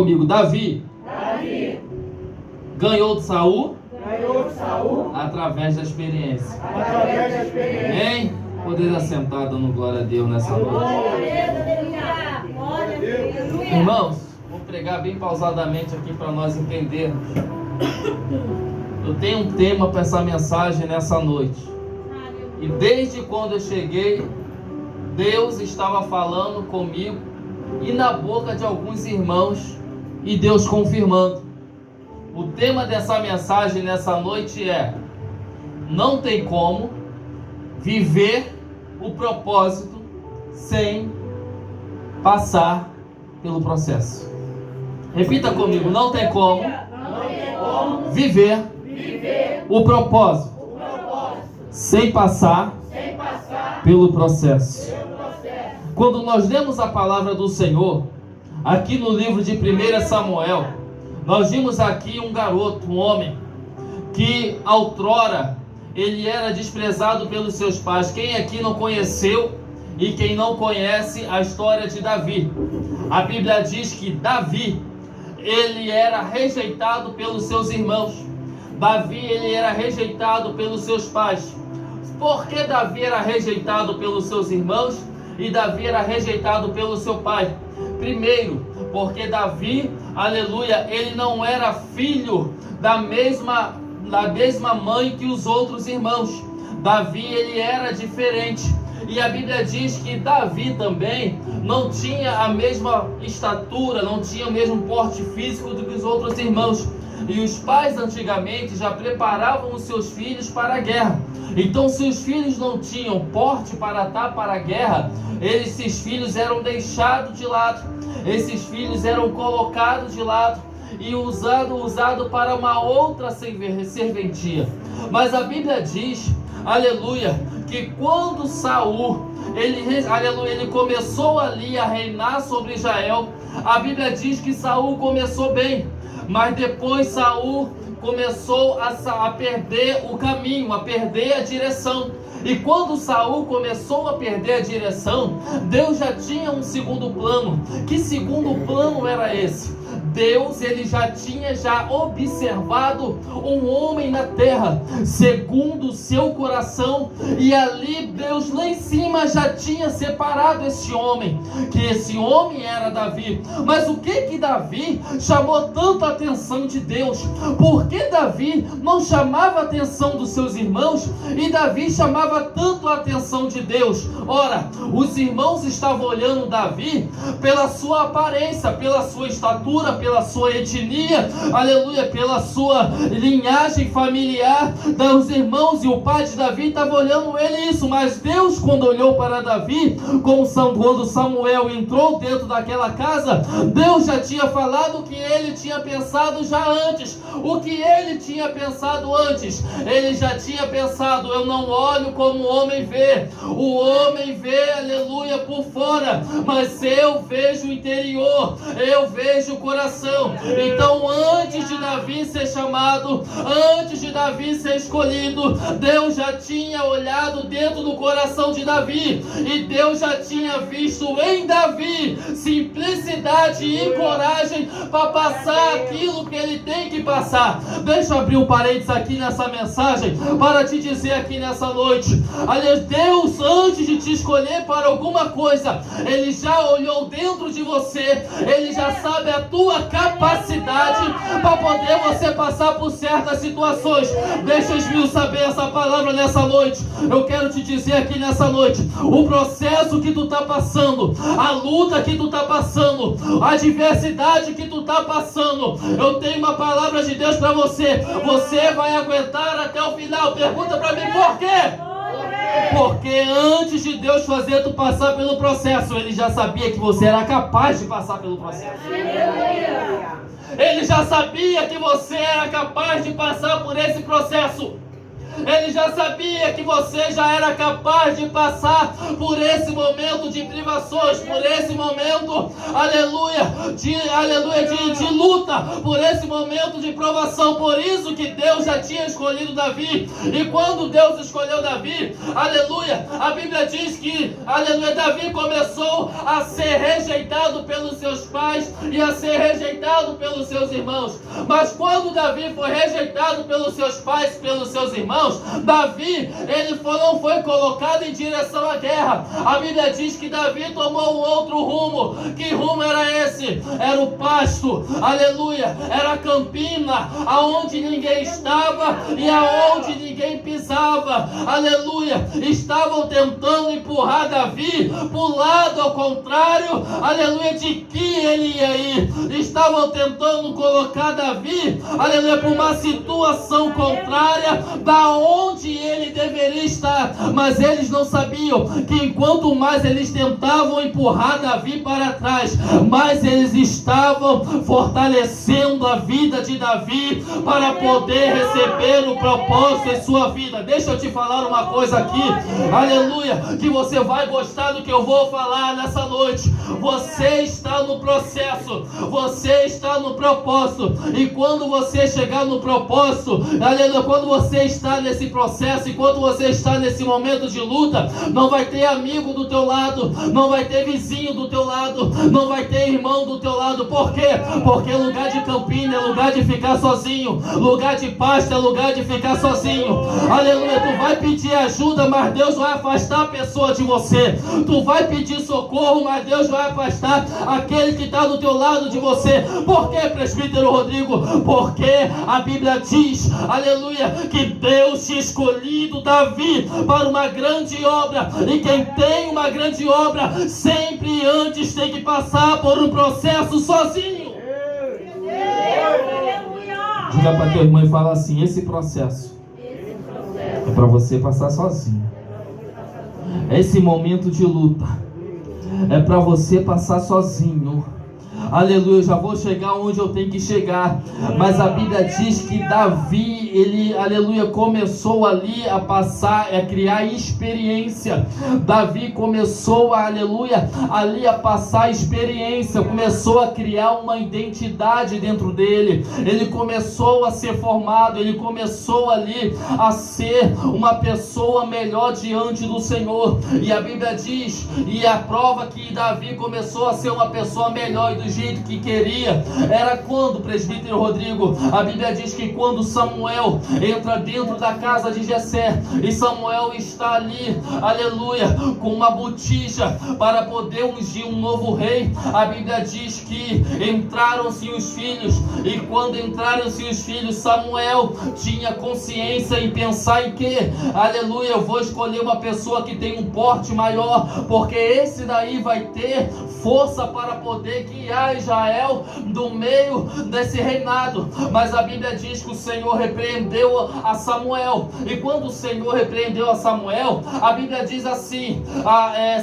comigo, Davi ganhou de Saul através da experiência. Amém? Poder assentar dando glória a Deus nessa noite. Irmãos, vou pregar bem pausadamente aqui para nós entendermos. Eu tenho um tema para essa mensagem nessa noite. E desde quando eu cheguei, Deus estava falando comigo e na boca de alguns irmãos, e Deus confirmando. O tema dessa mensagem nessa noite é: não tem como viver o propósito sem passar pelo processo. Repita comigo: não tem como viver o propósito sem passar pelo processo. Quando nós lemos a palavra do Senhor, aqui no livro de 1 Samuel, nós vimos aqui um garoto, um homem, que outrora ele era desprezado pelos seus pais. Quem aqui não conheceu e quem não conhece a história de Davi? A Bíblia diz que Davi, ele era rejeitado pelos seus irmãos. Davi, ele era rejeitado pelos seus pais. Por que Davi era rejeitado pelos seus irmãos e Davi era rejeitado pelo seu pai? Primeiro, porque Davi, aleluia, ele não era filho da mesma mãe que os outros irmãos. Davi, ele era diferente. E a Bíblia diz que Davi também não tinha a mesma estatura, não tinha o mesmo porte físico do que os outros irmãos. E os pais antigamente já preparavam os seus filhos para a guerra. Então, se os filhos não tinham porte para estar para a guerra, esses filhos eram deixados de lado. Esses filhos eram colocados de lado e usado para uma outra serventia. Mas a Bíblia diz, aleluia, que quando Saul, ele começou ali a reinar sobre Israel, a Bíblia diz que Saul começou bem, mas depois Saul começou a perder o caminho, a perder a direção. E quando Saul começou a perder a direção, Deus já tinha um segundo plano. Que segundo plano era esse? Deus, ele já tinha observado um homem na terra, segundo o seu coração, e ali Deus lá em cima já tinha separado esse homem, que esse homem era Davi. Mas o que Davi chamou tanto a atenção de Deus? Por que Davi não chamava a atenção dos seus irmãos e Davi chamava tanto a atenção de Deus? Ora, os irmãos estavam olhando Davi pela sua aparência, pela sua estatura, pela sua etnia, aleluia, pela sua linhagem familiar dos irmãos, e o pai de Davi estava olhando ele isso. Mas Deus, quando olhou para Davi, quando Samuel entrou dentro daquela casa, Deus já tinha falado o que ele tinha pensado já antes. O que ele tinha pensado antes? Ele já tinha pensado: eu não olho como o homem vê. O homem vê, aleluia, por fora, mas eu vejo o interior, eu vejo o coração. Então, antes de Davi ser chamado, antes de Davi ser escolhido, Deus já tinha olhado dentro do coração de Davi, e Deus já tinha visto em Davi simplicidade e coragem para passar aquilo que ele tem que passar. Deixa eu abrir um parênteses aqui nessa mensagem para te dizer aqui nessa noite. Aliás, Deus, antes de te escolher para alguma coisa, ele já olhou dentro de você, ele já sabe a tua capacidade para poder você passar por certas situações. Deixa os meus saber essa palavra nessa noite. Eu quero te dizer aqui nessa noite: o processo que tu está passando, a luta que tu está passando, a adversidade que tu está passando, eu tenho uma palavra de Deus para você. Você vai aguentar até o final. Pergunta para mim: por quê? Porque antes de Deus fazer tu passar pelo processo, ele já sabia que você era capaz de passar pelo processo. Ele já sabia que você era capaz de passar por esse processo. Ele já sabia que você já era capaz de passar por esse momento de privações, por esse momento, de luta, por esse momento de provação. Por isso que Deus já tinha escolhido Davi. E quando Deus escolheu Davi, aleluia, a Bíblia diz que, aleluia, Davi começou a ser rejeitado pelos seus pais e a ser rejeitado pelos seus irmãos. Mas quando Davi foi rejeitado pelos seus pais, pelos seus irmãos, Davi, não foi colocado em direção à guerra. A Bíblia diz que Davi tomou um outro rumo. Que rumo era esse? Era o pasto, aleluia, era a campina, aonde ninguém estava e aonde ninguém pisava, aleluia. Estavam tentando empurrar Davi para o lado ao contrário, aleluia, de que ele ia ir. Estavam tentando colocar Davi, aleluia, para uma situação contrária da onde ele deveria estar. Mas eles não sabiam que enquanto mais eles tentavam empurrar Davi para trás, mais eles estavam fortalecendo a vida de Davi para poder receber o propósito em sua vida. Deixa eu te falar uma coisa aqui, aleluia, que você vai gostar do que eu vou falar nessa noite. Você está no processo, você está no propósito, e quando você chegar no propósito, aleluia, quando você está nesse processo, enquanto você está nesse momento de luta, não vai ter amigo do teu lado, não vai ter vizinho do teu lado, não vai ter irmão do teu lado. Por quê? Porque lugar de campina é lugar de ficar sozinho, lugar de pasto é lugar de ficar sozinho, aleluia. Tu vai pedir ajuda, mas Deus vai afastar a pessoa de você. Tu vai pedir socorro, mas Deus vai afastar aquele que está do teu lado de você. Por quê, presbítero Rodrigo? Porque a Bíblia diz, aleluia, que Deus tinha escolhido Davi para uma grande obra, e quem tem uma grande obra sempre antes tem que passar por um processo sozinho. Diga para teu irmão e fala assim: esse processo é para você passar sozinho. Esse momento de luta é para você passar sozinho. Aleluia, eu já vou chegar onde eu tenho que chegar. Mas a Bíblia diz que Davi, ele, aleluia, começou ali a passar, a criar experiência. Davi começou, aleluia, ali a passar experiência, começou a criar uma identidade dentro dele. Ele começou a ser formado, ele começou ali a ser uma pessoa melhor diante do Senhor. E a Bíblia diz, e a prova que Davi começou a ser uma pessoa melhor e do jeito que queria, era quando, presbítero Rodrigo, a Bíblia diz que quando Samuel entra dentro da casa de Jessé, e Samuel está ali, aleluia, com uma botija para poder ungir um novo rei. A Bíblia diz que entraram-se os filhos, e quando entraram-se os filhos, Samuel tinha consciência em pensar em que, aleluia, eu vou escolher uma pessoa que tem um porte maior, porque esse daí vai ter força para poder guiar Israel do meio desse reinado. Mas a Bíblia diz que o Senhor repreendeu a Samuel, e quando o Senhor repreendeu a Samuel, a Bíblia diz assim,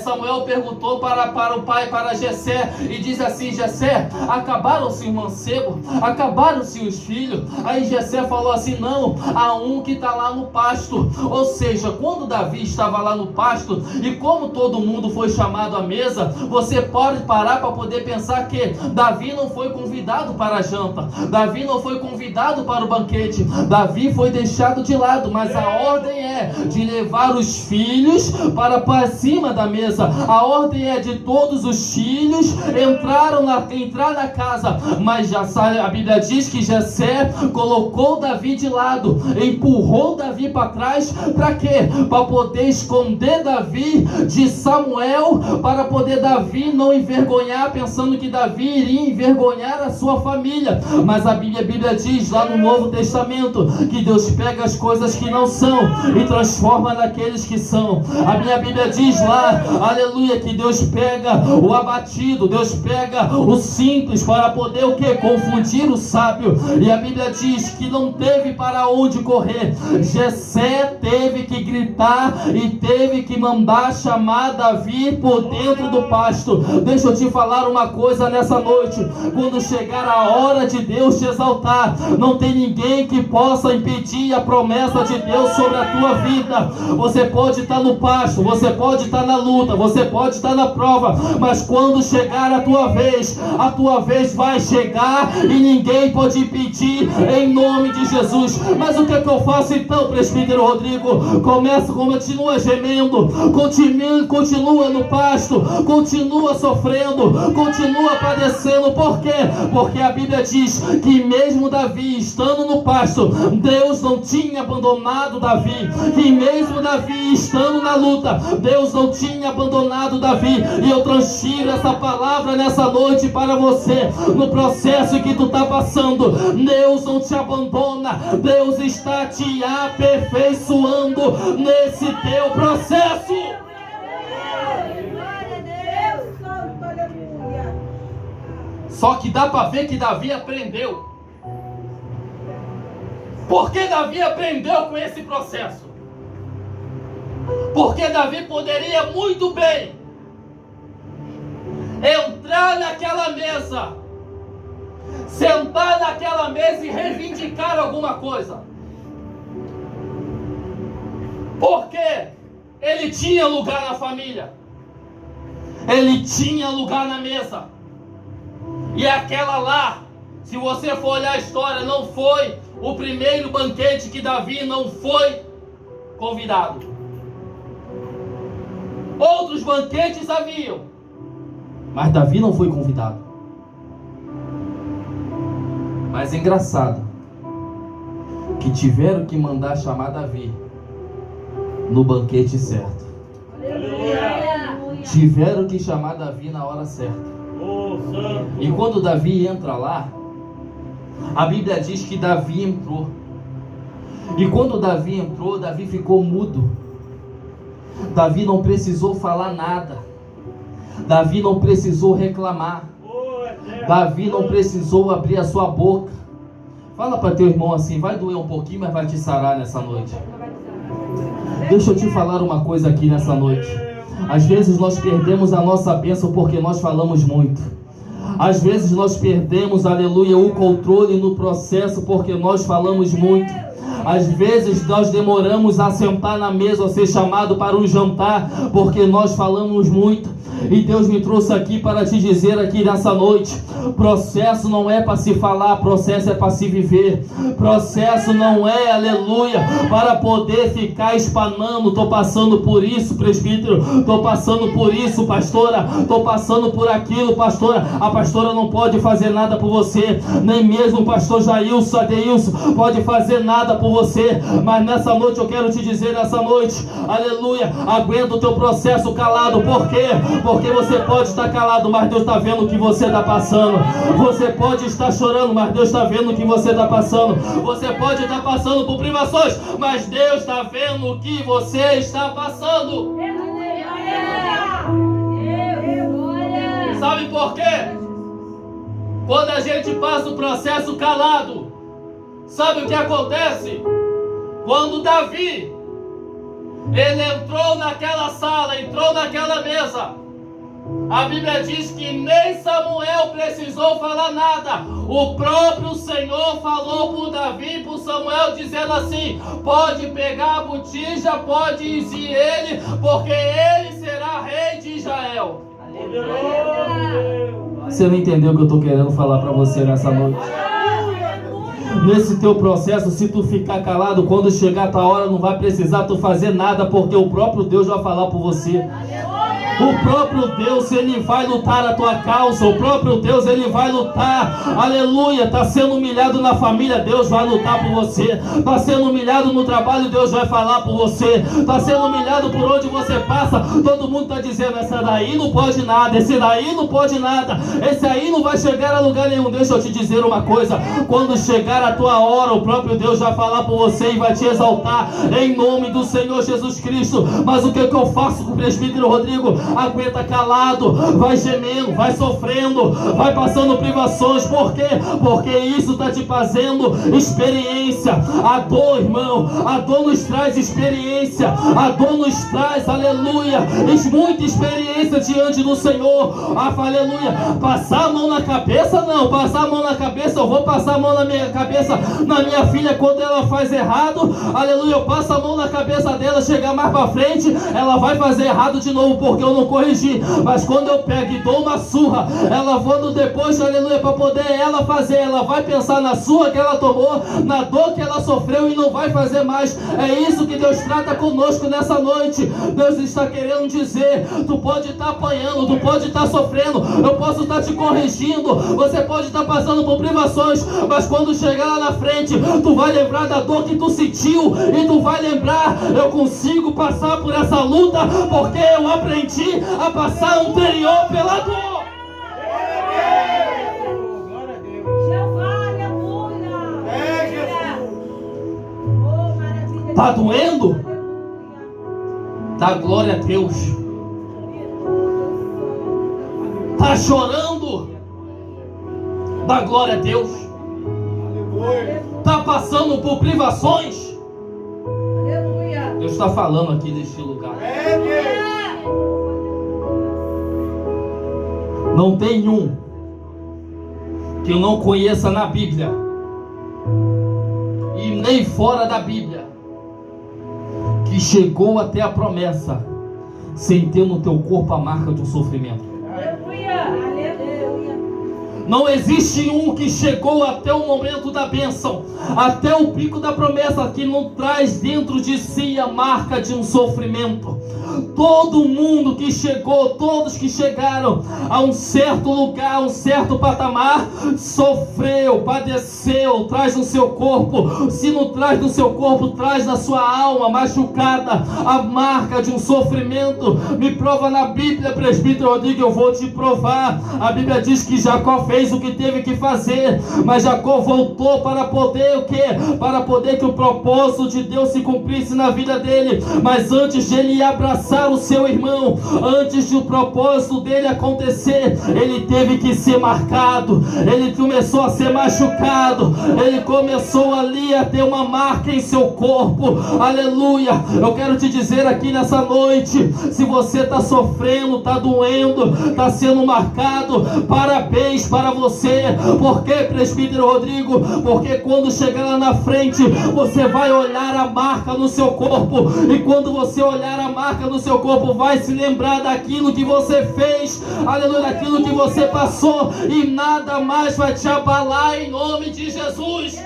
Samuel perguntou para o pai, para Jessé, e diz assim: Jessé, acabaram-se o mancebo? Acabaram-se os filhos? Aí Jessé falou assim: não, há um que está lá no pasto. Ou seja, quando Davi estava lá no pasto, e como todo mundo foi chamado à mesa, você pode parar para poder pensar que Davi não foi convidado para a janta, Davi não foi convidado para o banquete, Davi foi deixado de lado, mas a ordem é de levar os filhos para cima da mesa. A ordem é de todos os filhos entrar na casa. Mas já sabe, a Bíblia diz que Jessé colocou Davi de lado, empurrou Davi para trás. Para quê? Para poder esconder Davi de Samuel, para poder Davi não envergonhar, pensando que Davi iria envergonhar a sua família. Mas a Bíblia diz lá no Novo Testamento que Deus pega as coisas que não são e transforma naqueles que são. A minha Bíblia diz lá, aleluia, que Deus pega o abatido, Deus pega o simples para poder o que? Confundir o sábio. E a Bíblia diz que não teve para onde correr. Jessé teve que gritar e teve que mandar chamar Davi por dentro do pasto. Deixa eu te falar uma coisa nessa noite. Quando chegar a hora de Deus te exaltar, não tem ninguém que possa impedir a promessa de Deus sobre a tua vida. Você pode estar no pasto, você pode estar na luta, você pode estar na prova, mas quando chegar a tua vez vai chegar e ninguém pode impedir, em nome de Jesus. Mas o que é que eu faço então, presbítero Rodrigo? Continua gemendo, continua no pasto, continua sofrendo, continua padecendo. Por quê? Porque a Bíblia diz que mesmo Davi estando no pasto, Deus não tinha abandonado Davi, que mesmo Davi estando na luta, Deus não tinha abandonado Davi. E eu transfiro essa palavra nessa noite para você. No processo que tu está passando, Deus não te abandona, Deus está te aperfeiçoando nesse teu processo. Só que dá para ver que Davi aprendeu. Por que Davi aprendeu com esse processo? Porque Davi poderia muito bem entrar naquela mesa, sentar naquela mesa e reivindicar alguma coisa. Porque ele tinha lugar na família, ele tinha lugar na mesa. E aquela lá, se você for olhar a história, não foi o primeiro banquete que Davi não foi convidado. Outros banquetes haviam, mas Davi não foi convidado. Mas é engraçado que tiveram que mandar chamar Davi no banquete certo. Tiveram que chamar Davi na hora certa. E quando Davi entra lá, a Bíblia diz que Davi entrou. E quando Davi entrou, Davi ficou mudo. Davi não precisou falar nada. Davi não precisou reclamar. Davi não precisou abrir a sua boca. Fala para teu irmão assim: vai doer um pouquinho, mas vai te sarar nessa noite. Deixa eu te falar uma coisa aqui nessa noite. Às vezes nós perdemos a nossa bênção porque nós falamos muito. Às vezes nós perdemos, aleluia, o controle no processo porque nós falamos muito. Às vezes nós demoramos a sentar na mesa, a ser chamado para um jantar, porque nós falamos muito. E Deus me trouxe aqui para te dizer aqui nessa noite: processo não é para se falar, processo é para se viver. Processo não é, aleluia, para poder ficar espanando. Estou passando por isso, presbítero, estou passando por isso, pastora, estou passando por aquilo, pastora. A pastora não pode fazer nada por você, nem mesmo o pastor Jailson, Adeilson pode fazer nada por você. Mas nessa noite eu quero te dizer, nessa noite, aleluia, aguenta o teu processo calado. Por quê? Porque você pode estar calado, mas Deus está vendo o que você está passando. Você pode estar chorando, mas Deus está vendo o que você está passando. Você pode estar passando por privações, mas Deus está vendo o que você está passando. Sabe por quê? Quando a gente passa o processo calado, sabe o que acontece? Quando Davi, ele entrou naquela sala, entrou naquela mesa, a Bíblia diz que nem Samuel precisou falar nada. O próprio Senhor falou por Davi e por Samuel, dizendo assim: pode pegar a botija, pode ir ele, porque ele será rei de Israel. Você não entendeu o que eu estou querendo falar para você nessa noite? Nesse teu processo, se tu ficar calado, quando chegar a tua hora, não vai precisar tu fazer nada, porque o próprio Deus vai falar por você. O próprio Deus, Ele vai lutar a tua causa. O próprio Deus, Ele vai lutar. Aleluia. Está sendo humilhado na família, Deus vai lutar por você. Está sendo humilhado no trabalho, Deus vai falar por você. Está sendo humilhado por onde você passa, todo mundo está dizendo: essa daí não pode nada, esse daí não pode nada, esse aí não vai chegar a lugar nenhum. Deixa eu te dizer uma coisa: quando chegar a tua hora, o próprio Deus vai falar por você e vai te exaltar em nome do Senhor Jesus Cristo. Mas o que eu faço com o presbítero Rodrigo? aguenta calado, vai gemendo, vai sofrendo, vai passando privações. Por quê? Porque isso está te fazendo experiência. A dor, irmão, a dor nos traz experiência, a dor nos traz, aleluia, muita experiência diante do Senhor. Aleluia. Passar a mão na cabeça, não. Passar a mão na cabeça, eu vou passar a mão na minha cabeça na minha filha quando ela faz errado, aleluia, eu passo a mão na cabeça dela, chegar mais pra frente, ela vai fazer errado de novo porque eu não corrigi. Mas quando eu pego e dou uma surra, ela voando depois, aleluia, para poder ela fazer, ela vai pensar na surra que ela tomou, na dor que ela sofreu e não vai fazer mais. É isso que Deus trata conosco nessa noite. Deus está querendo dizer: tu pode estar apanhando, tu pode estar sofrendo, eu posso estar te corrigindo, você pode estar passando por privações, mas quando chegar lá na frente, tu vai lembrar da dor que tu sentiu e tu vai lembrar: eu consigo passar por essa luta porque eu aprendi a passar anterior pela dor. Glória a Deus. Tá doendo? Dá glória a Deus. Tá chorando? Dá glória a Deus. Tá passando por privações? Deus está falando aqui neste lugar. Não tem um que eu não conheça na Bíblia e nem fora da Bíblia que chegou até a promessa sem ter no teu corpo a marca de um sofrimento. Não existe um que chegou até o momento da bênção, até o pico da promessa, que não traz dentro de si a marca de um sofrimento. Todo mundo que chegou, todos que chegaram a um certo lugar, a um certo patamar, sofreu, padeceu, traz no seu corpo. Se não traz no seu corpo, traz na sua alma machucada a marca de um sofrimento. Me prova na Bíblia, presbítero Rodrigo, eu vou te provar. A Bíblia diz que Jacó fez o que teve que fazer, mas Jacó voltou para poder o quê? Para poder que o propósito de Deus se cumprisse na vida dele. Mas antes de ele abraçar o seu irmão, antes de o propósito dele acontecer, ele teve que ser marcado, ele começou a ser machucado, ele começou ali a ter uma marca em seu corpo. Aleluia. Eu quero te dizer aqui nessa noite, se você está sofrendo, está doendo, está sendo marcado, parabéns para você. Por que, presbítero Rodrigo? Porque quando chegar lá na frente, você vai olhar a marca no seu corpo, e quando você olhar a marca no seu corpo, vai se lembrar daquilo que você fez, aleluia, daquilo que você passou, e nada mais vai te abalar em nome de Jesus.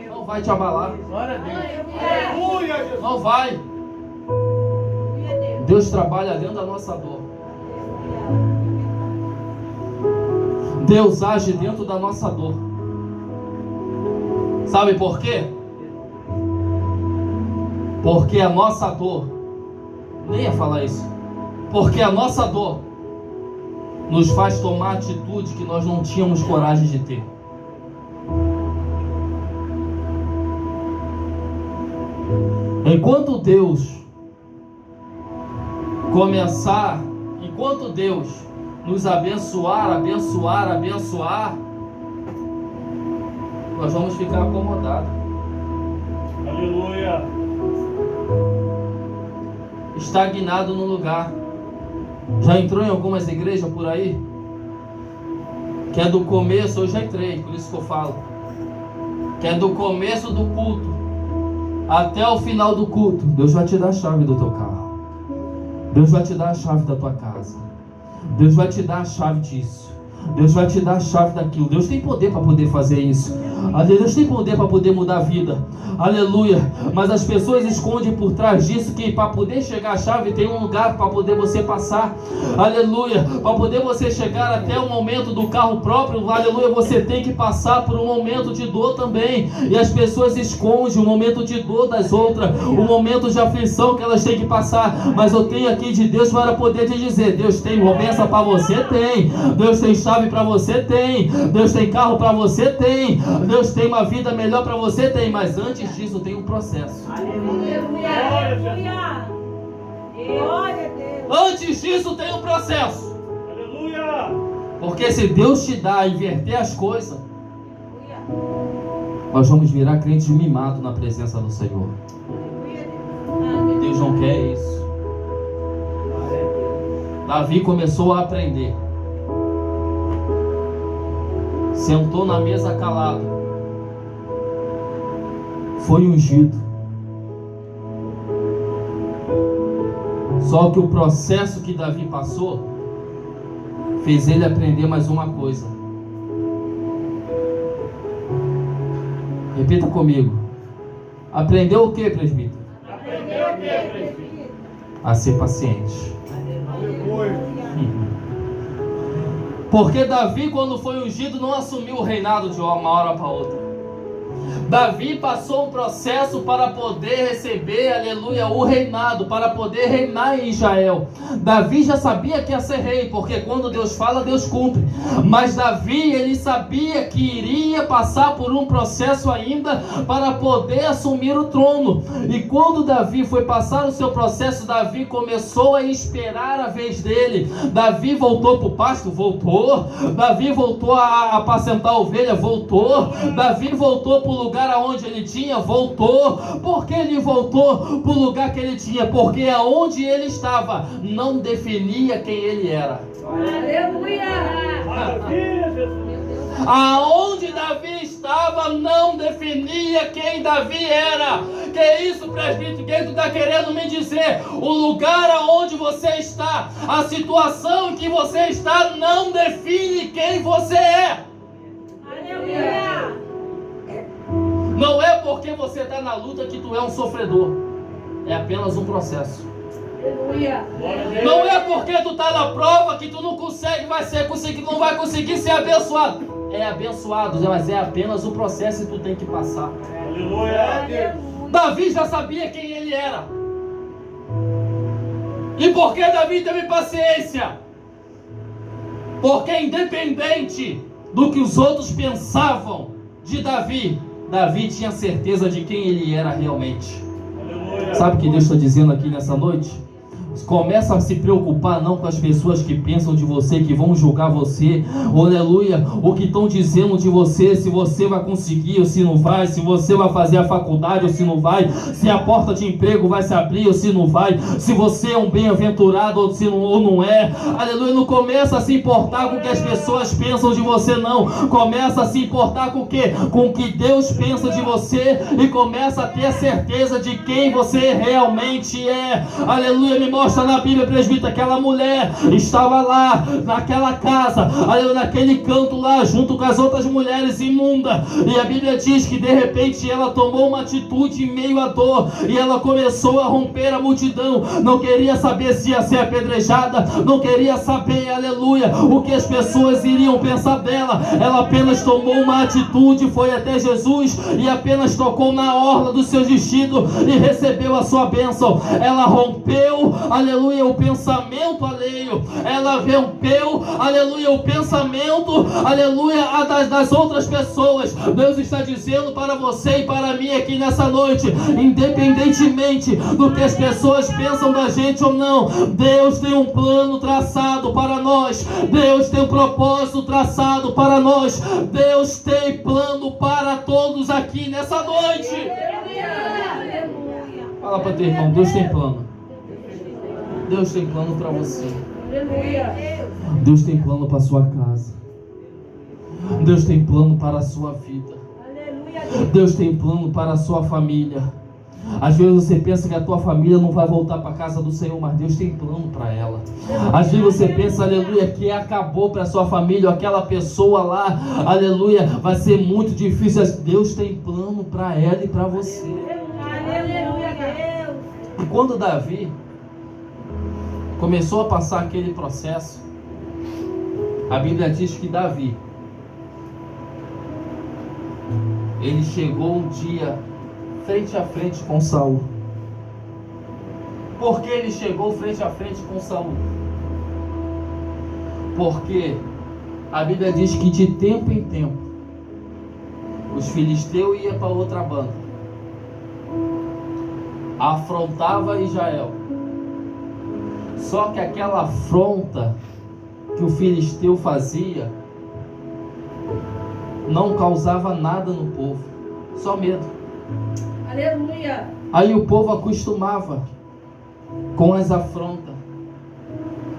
Não vai te abalar. Não vai. Deus trabalha dentro da nossa dor. Deus age dentro da nossa dor. Sabe por quê? Porque a nossa dor, nem ia falar isso, porque a nossa dor nos faz tomar atitude que nós não tínhamos coragem de ter. Enquanto Deus nos abençoar, nós vamos ficar acomodados. Aleluia. Estagnado no lugar. Já entrou em algumas igrejas por aí? Que é do começo, eu já entrei, por isso que eu falo. Que é do começo do culto até o final do culto. Deus vai te dar a chave do teu carro. Deus vai te dar a chave da tua casa. Deus vai te dar a chave disso. Deus vai te dar a chave daquilo. Deus tem poder para poder fazer isso. Deus tem poder para poder mudar a vida. Aleluia. Mas as pessoas escondem por trás disso que para poder chegar à chave tem um lugar para poder você passar. Aleluia. Para poder você chegar até o momento do carro próprio, aleluia, você tem que passar por um momento de dor também. E as pessoas escondem o momento de dor das outras, o momento de aflição que elas têm que passar. Mas eu tenho aqui de Deus para poder te dizer: Deus tem promessa para você? Tem. Deus tem chave para você? Tem. Deus tem carro para você? Tem. Deus tem uma vida melhor para você? Tem. Mas antes disso tem um processo. Aleluia. Glória a Deus. Antes disso tem um processo. Aleluia. Porque se Deus te dá a inverter as coisas, nós vamos virar crentes mimados na presença do Senhor. E Deus não quer isso. Davi começou a aprender. Sentou na mesa calado. Foi ungido. Só que o processo que Davi passou fez ele aprender mais uma coisa. Repita comigo. Aprendeu o que, presbítero? Aprendeu o quê, presbítero? A ser paciente. Aleluia. Porque Davi, quando foi ungido, não assumiu o reinado de uma hora para outra. Davi passou um processo para poder receber, aleluia, o reinado, para poder reinar em Israel. Davi já sabia que ia ser rei, porque quando Deus fala, Deus cumpre. Mas Davi, ele sabia que iria passar por um processo ainda para poder assumir o trono. E quando Davi foi passar o seu processo, Davi começou a esperar a vez dele. Davi voltou para o pasto? Voltou. Davi voltou a apacentar a ovelha? Voltou. Davi voltou para o lugar aonde ele tinha? Voltou. Por que ele voltou para o lugar que ele tinha? Porque aonde ele estava não definia quem ele era. Aleluia. Maravilha, Jesus. Aonde Davi estava não definia quem Davi era. Que isso, presbítero? O que tu está querendo me dizer? O lugar aonde você está, a situação em que você está não define quem você é. Aleluia. Não é porque você está na luta que tu é um sofredor. É apenas um processo. Aleluia. Glória a Deus. Não é porque tu está na prova que tu não não vai conseguir ser abençoado. É abençoado, mas é apenas um processo e tu tem que passar. Aleluia. Davi já sabia quem ele era. E por que Davi teve paciência? Porque independente do que os outros pensavam de Davi, Davi tinha certeza de quem ele era realmente. Aleluia. Sabe o que Deus está dizendo aqui nessa noite? Começa a se preocupar não com as pessoas que pensam de você, que vão julgar você, aleluia, o que estão dizendo de você, se você vai conseguir ou se não vai, se você vai fazer a faculdade ou se não vai, se a porta de emprego vai se abrir ou se não vai, se você é um bem-aventurado ou se não, ou não é, aleluia. Não começa a se importar com o que as pessoas pensam de você, não. Começa a se importar com o quê? Com o que Deus pensa de você e começa a ter a certeza de quem você realmente é. Aleluia. Me mostra na Bíblia, presbítero, aquela mulher estava lá naquela casa, naquele canto lá, junto com as outras mulheres imundas, e a Bíblia diz que de repente ela tomou uma atitude em meio à dor, e ela começou a romper a multidão. Não queria saber se ia ser apedrejada, não queria saber, aleluia, o que as pessoas iriam pensar dela. Ela apenas tomou uma atitude, foi até Jesus e apenas tocou na orla do seu vestido e recebeu a sua bênção. Ela rompeu, aleluia, o pensamento alheio. Ela rompeu, aleluia, o pensamento, aleluia, das outras pessoas. Deus está dizendo para você e para mim aqui nessa noite, independentemente do que as pessoas pensam da gente ou não, Deus tem um plano traçado para nós. Deus tem um propósito traçado para nós. Deus tem plano para todos aqui nessa noite. Fala para teu irmão, Deus tem plano. Deus tem plano para você. Deus tem plano para a sua casa. Deus tem plano para a sua vida. Deus tem plano para a sua família. Às vezes você pensa que a tua família não vai voltar para a casa do Senhor, mas Deus tem plano para ela. Às vezes você pensa, aleluia, que acabou para a sua família, aquela pessoa lá, aleluia, vai ser muito difícil. Deus tem plano para ela e para você. E quando Davi começou a passar aquele processo, a Bíblia diz que Davi, ele chegou um dia frente a frente com Saul. Por que ele chegou frente a frente com Saul? Porque a Bíblia diz que de tempo em tempo os filisteus iam para outra banda, afrontava Israel, Só que aquela afronta que o filisteu fazia não causava nada no povo, só medo. Aleluia. Aí o povo acostumava com as afrontas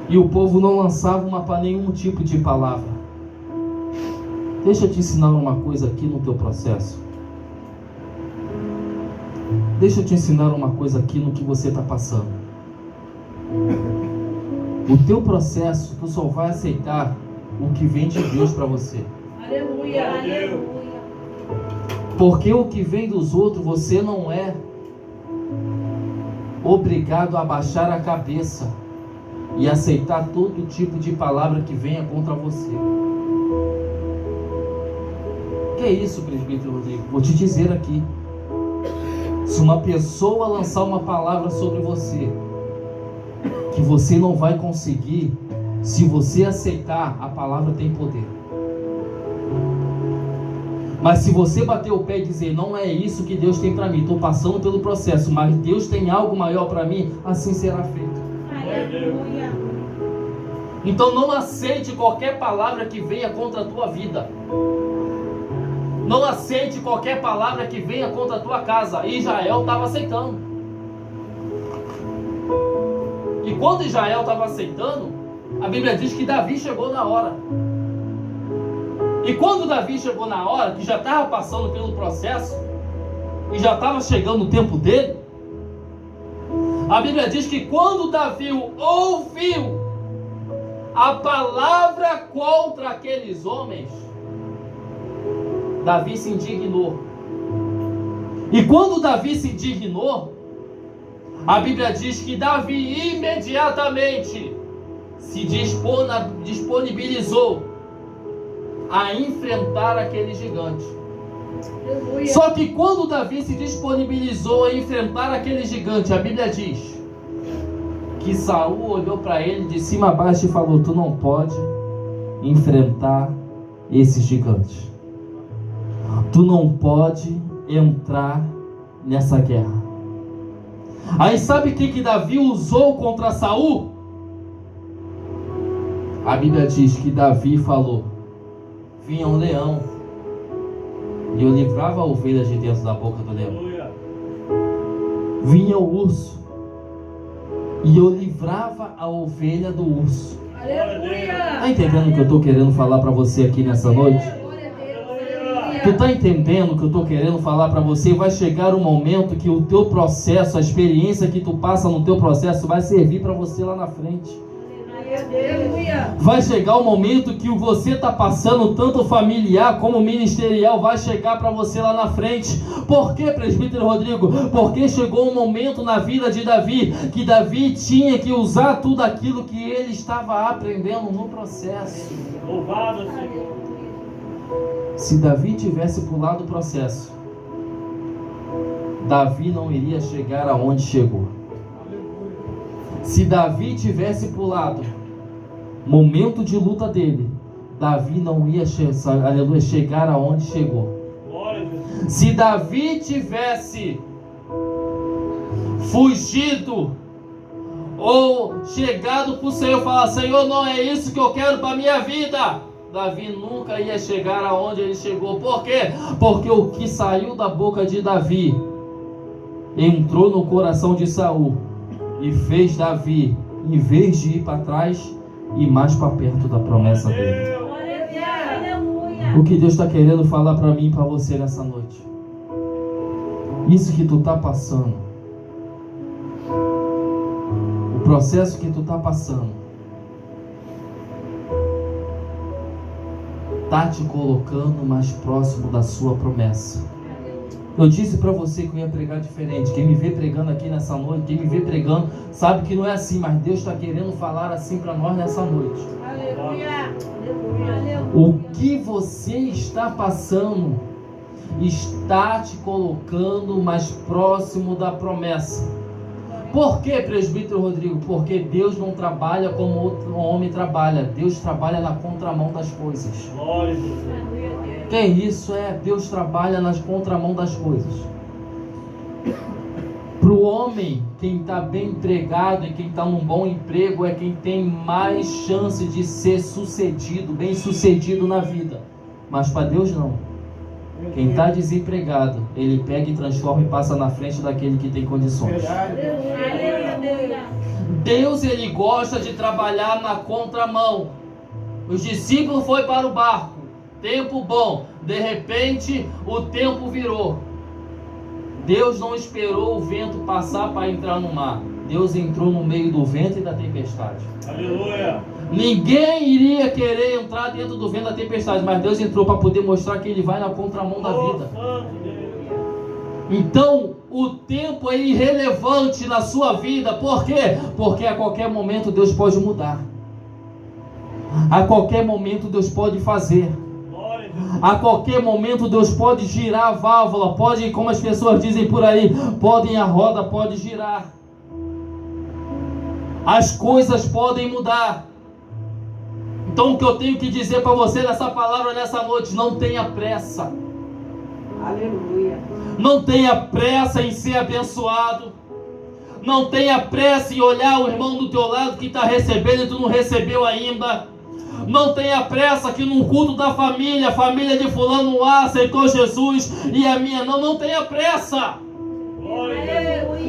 e o povo não lançava nenhum tipo de palavra. Deixa eu te ensinar uma coisa aqui no teu processo. Deixa eu te ensinar uma coisa aqui no que você está passando. O teu processo, tu só vai aceitar o que vem de Deus para você. Aleluia. Aleluia. Porque o que vem dos outros, você não é obrigado a baixar a cabeça e aceitar todo tipo de palavra que venha contra você. Que é isso, presbítero Rodrigo? Vou te dizer aqui. Se uma pessoa lançar uma palavra sobre você, que você não vai conseguir, se você aceitar, a palavra tem poder. Mas se você bater o pé e dizer, não é isso que Deus tem para mim, estou passando pelo processo, mas Deus tem algo maior para mim, assim será feito. Aleluia. Então não aceite qualquer palavra que venha contra a tua vida. Não aceite qualquer palavra que venha contra a tua casa. Israel estava aceitando. E quando Israel estava aceitando, a Bíblia diz que Davi chegou na hora. E quando Davi chegou na hora, que já estava passando pelo processo, e já estava chegando o tempo dele, a Bíblia diz que quando Davi ouviu a palavra contra aqueles homens, Davi se indignou. E quando Davi se indignou, a Bíblia diz que Davi imediatamente se disponibilizou a enfrentar aquele gigante. Aleluia. Só que quando Davi se disponibilizou a enfrentar aquele gigante, a Bíblia diz que Saul olhou para ele de cima a baixo e falou: tu não pode enfrentar esse gigante. Tu não pode entrar nessa guerra. Aí sabe o que Davi usou contra Saul? A Bíblia diz que Davi falou: vinha um leão e eu livrava a ovelha de dentro da boca do leão. Vinha o urso e eu livrava a ovelha do urso. Aleluia. Tá entendendo o que eu estou querendo falar para você aqui nessa noite? Glória a Deus. Aleluia. Tu tá entendendo o que eu estou querendo falar para você? Vai chegar um momento que o teu processo, a experiência que tu passa no teu processo vai servir para você lá na frente. Aleluia. Vai chegar o momento que você está passando, tanto familiar como ministerial, vai chegar para você lá na frente. Por quê, presbítero Rodrigo? Porque chegou um momento na vida de Davi, que Davi tinha que usar tudo aquilo que ele estava aprendendo no processo. Louvado, Senhor. Se Davi tivesse pulado o processo, Davi não iria chegar aonde chegou. Se Davi tivesse pulado momento de luta dele, Davi não ia chegar aonde chegou. Glória a Deus. Se Davi tivesse fugido ou chegado para o Senhor e falar: Senhor, não é isso que eu quero para a minha vida, Davi nunca ia chegar aonde ele chegou. Por quê? Porque o que saiu da boca de Davi entrou no coração de Saul e fez Davi, em vez de ir para trás, ir mais para perto da promessa dele. Aleluia. O que Deus está querendo falar para mim e para você nessa noite, isso que tu está passando, o processo que tu está passando, está te colocando mais próximo da sua promessa. Eu disse para você que eu ia pregar diferente. Quem me vê pregando aqui nessa noite, quem me vê pregando, sabe que não é assim, mas Deus está querendo falar assim para nós nessa noite. Aleluia. Aleluia. O que você está passando está te colocando mais próximo da promessa. Por que, presbítero Rodrigo? Porque Deus não trabalha como outro homem trabalha. Deus trabalha na contramão das coisas. Glória a Deus. Que é isso? Deus trabalha nas contramão das coisas. Para o homem, quem está bem empregado e quem está num bom emprego é quem tem mais chance de ser sucedido, bem sucedido na vida. Mas para Deus não. Quem está desempregado, Ele pega e transforma e passa na frente daquele que tem condições. Deus, Ele gosta de trabalhar na contramão. Os discípulos foram para o barco, tempo bom, de repente o tempo virou. Deus não esperou o vento passar para entrar no mar. Deus entrou no meio do vento e da tempestade. Aleluia. Ninguém iria querer entrar dentro do vento da tempestade, mas Deus entrou para poder mostrar que Ele vai na contramão da vida. Então, o tempo é irrelevante na sua vida. Por quê? Porque a qualquer momento Deus pode mudar. A qualquer momento Deus pode fazer. A qualquer momento Deus pode girar a válvula, pode, como as pessoas dizem por aí, a roda pode girar. As coisas podem mudar. Então o que eu tenho que dizer para você nessa palavra, nessa noite, não tenha pressa. Aleluia. Não tenha pressa em ser abençoado. Não tenha pressa em olhar o irmão do teu lado que está recebendo e tu não recebeu ainda. Não tenha pressa que no culto da família, a família de fulano aceitou Jesus e a minha não. Não tenha pressa.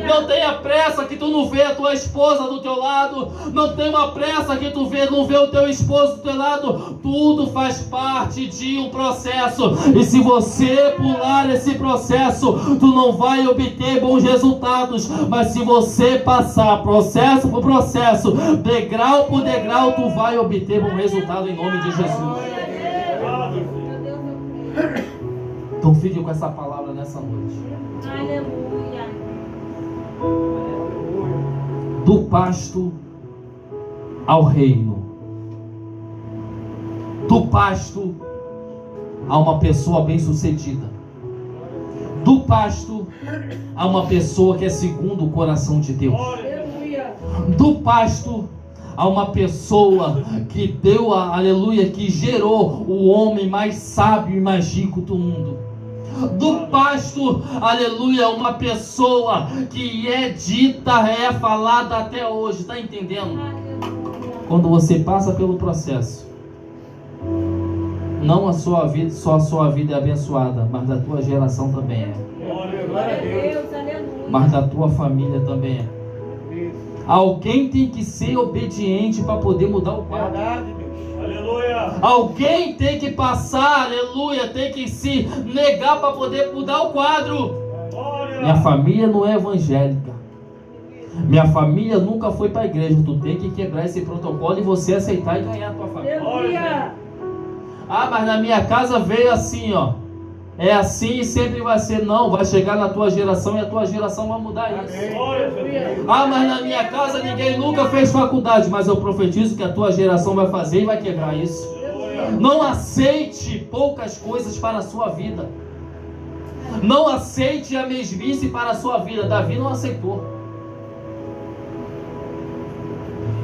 Não tenha pressa que tu não vê a tua esposa do teu lado. Não tenha pressa que tu não vê o teu esposo do teu lado. Tudo faz parte de um processo. E se você pular esse processo, tu não vai obter bons resultados. Mas se você passar processo por processo, degrau por degrau, tu vai obter bom resultado em nome de Jesus. Então fique com essa palavra nessa noite. Aleluia. Do pasto ao reino. Do pasto a uma pessoa bem-sucedida. Do pasto a uma pessoa que é segundo o coração de Deus. Do pasto a uma pessoa que deu aleluia, que gerou o homem mais sábio e mais rico do mundo. Do pasto, aleluia, uma pessoa que é dita, é falada até hoje, está entendendo? Quando você passa pelo processo, não a sua vida, só a sua vida é abençoada, mas da tua geração também é. Mas da tua família também é. Alguém tem que ser obediente para poder mudar o quadro. Aleluia. Alguém tem que passar, aleluia, tem que se negar para poder mudar o quadro. Minha família não é evangélica. Minha família nunca foi para a igreja. Tu tem que quebrar esse protocolo e você aceitar e ganhar a tua família. Ah, mas na minha casa veio assim, ó. É assim e sempre vai ser. Não, vai chegar na tua geração e a tua geração vai mudar isso. Ah, mas na minha casa ninguém nunca fez faculdade. Mas eu profetizo que a tua geração vai fazer e vai quebrar isso. Não aceite poucas coisas para a sua vida. Não aceite a mesmice para a sua vida. Davi não aceitou.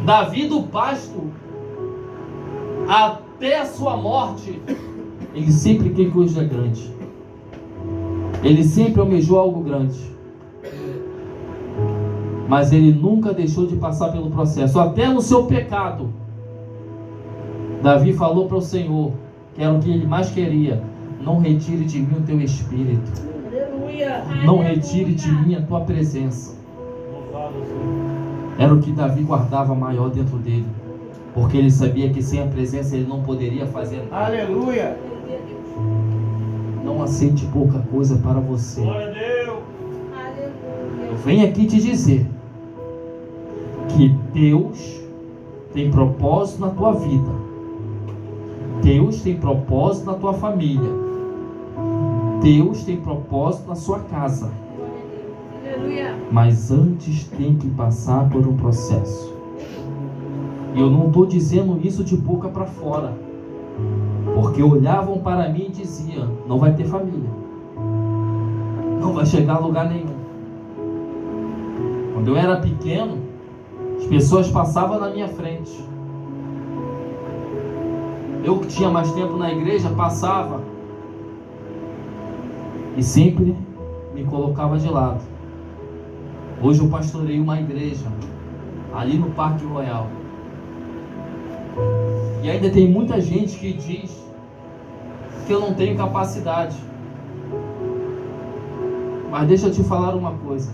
Davi, do pasto até a sua morte, ele sempre quis coisa grande. Ele sempre almejou algo grande. Mas ele nunca deixou de passar pelo processo. Até no seu pecado, Davi falou para o Senhor, que era o que ele mais queria: não retire de mim o teu espírito. Não retire de mim a tua presença. Era o que Davi guardava maior dentro dele, porque ele sabia que sem a presença ele não poderia fazer nada. Aleluia. Não aceite pouca coisa para você. Glória a Deus. Eu venho aqui te dizer que Deus tem propósito na tua vida. Deus tem propósito na tua família. Deus tem propósito na sua casa. Mas antes tem que passar por um processo. E eu não estou dizendo isso de boca para fora, porque olhavam para mim e diziam: não vai ter família, não vai chegar a lugar nenhum. Quando eu era pequeno, as pessoas passavam na minha frente. Eu que tinha mais tempo na igreja, passava e sempre me colocava de lado. Hoje eu pastorei uma igreja ali no Parque Royal. E ainda tem muita gente que diz que eu não tenho capacidade. Mas deixa eu te falar uma coisa.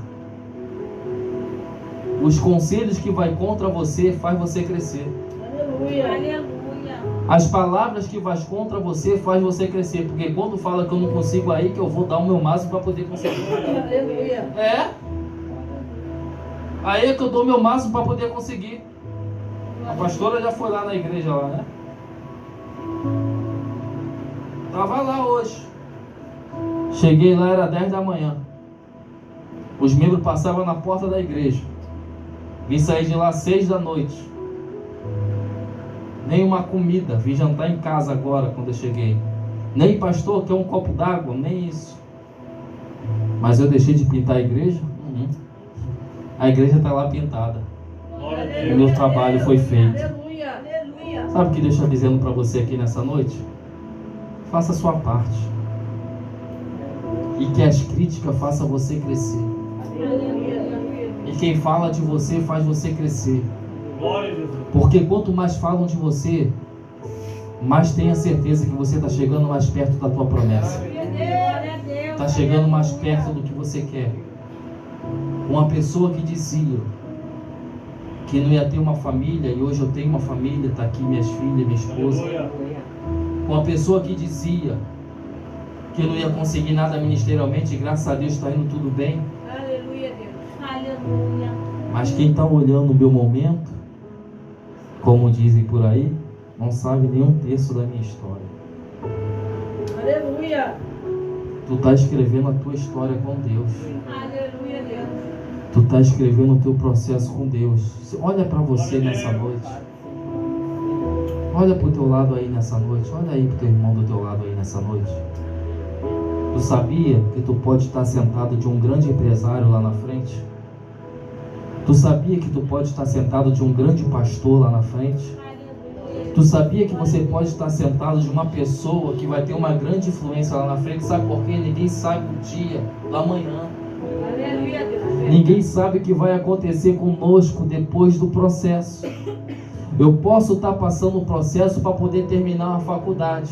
Os conselhos que vai contra você faz você crescer. Aleluia. Aleluia. As palavras que vai contra você faz você crescer. Porque quando fala que eu não consigo aí, que eu vou dar o meu máximo para poder conseguir. Aleluia. É. Aí é que eu dou o meu máximo para poder conseguir. A pastora já foi lá na igreja lá, né? Tava lá hoje. Cheguei lá, era 10 da manhã. Os membros passavam na porta da igreja. Vim sair de lá 6 da noite. Nem uma comida. Vim jantar em casa agora, quando eu cheguei. Nem pastor, quer um copo d'água? Nem isso. Mas eu deixei de pintar a igreja? A igreja está lá pintada. O meu trabalho foi feito. Aleluia. Aleluia. Sabe o que Deus está dizendo para você aqui nessa noite? Faça a sua parte. E que as críticas façam você crescer. E quem fala de você faz você crescer. Porque quanto mais falam de você, mais tenha certeza que você está chegando mais perto da tua promessa. Está chegando mais perto do que você quer. Uma pessoa que dizia que não ia ter uma família, e hoje eu tenho uma família, está aqui minhas filhas, minha esposa. Uma pessoa que dizia que não ia conseguir nada ministerialmente, e graças a Deus está indo tudo bem. Aleluia, Deus. Aleluia. Mas quem está olhando o meu momento, como dizem por aí, não sabe nem um terço da minha história. Aleluia. Tu está escrevendo a tua história com Deus. Aleluia, Deus. Tu está escrevendo o teu processo com Deus. Olha para você nessa noite. Olha para o teu lado aí nessa noite. Olha aí para o teu irmão do teu lado aí nessa noite. Tu sabia que tu pode estar sentado de um grande empresário lá na frente? Tu sabia que tu pode estar sentado de um grande pastor lá na frente? Tu sabia que você pode estar sentado de uma pessoa que vai ter uma grande influência lá na frente? Sabe por quê? Ninguém sabe o dia do amanhã. Aleluia, Deus. Ninguém sabe o que vai acontecer conosco depois do processo. Eu posso estar passando o processo para poder terminar uma faculdade.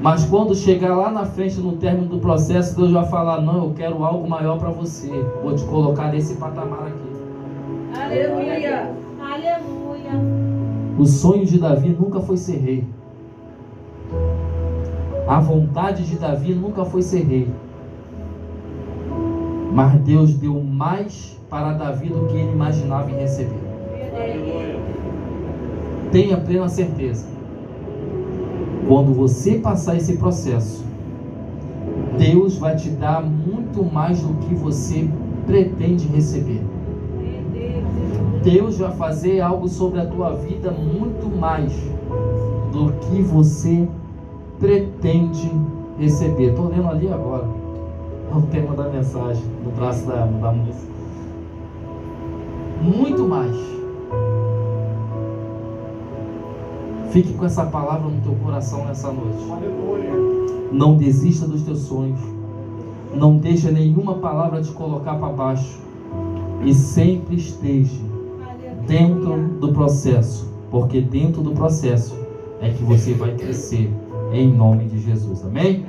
Mas quando chegar lá na frente, no término do processo, Deus vai falar: não, eu quero algo maior para você. Vou te colocar nesse patamar aqui. Aleluia. Aleluia. O sonho de Davi nunca foi ser rei. A vontade de Davi nunca foi ser rei. Mas Deus deu mais para Davi do que ele imaginava em receber. Tenha plena certeza. Quando você passar esse processo, Deus vai te dar muito mais do que você pretende receber. Deus vai fazer algo sobre a tua vida muito mais do que você pretende receber. Estou lendo ali agora. É o tema da mensagem, no braço da música. Muito mais. Fique com essa palavra no teu coração nessa noite. Não desista dos teus sonhos. Não deixa nenhuma palavra te colocar para baixo. E sempre esteja dentro do processo. Porque dentro do processo é que você vai crescer. Em nome de Jesus. Amém?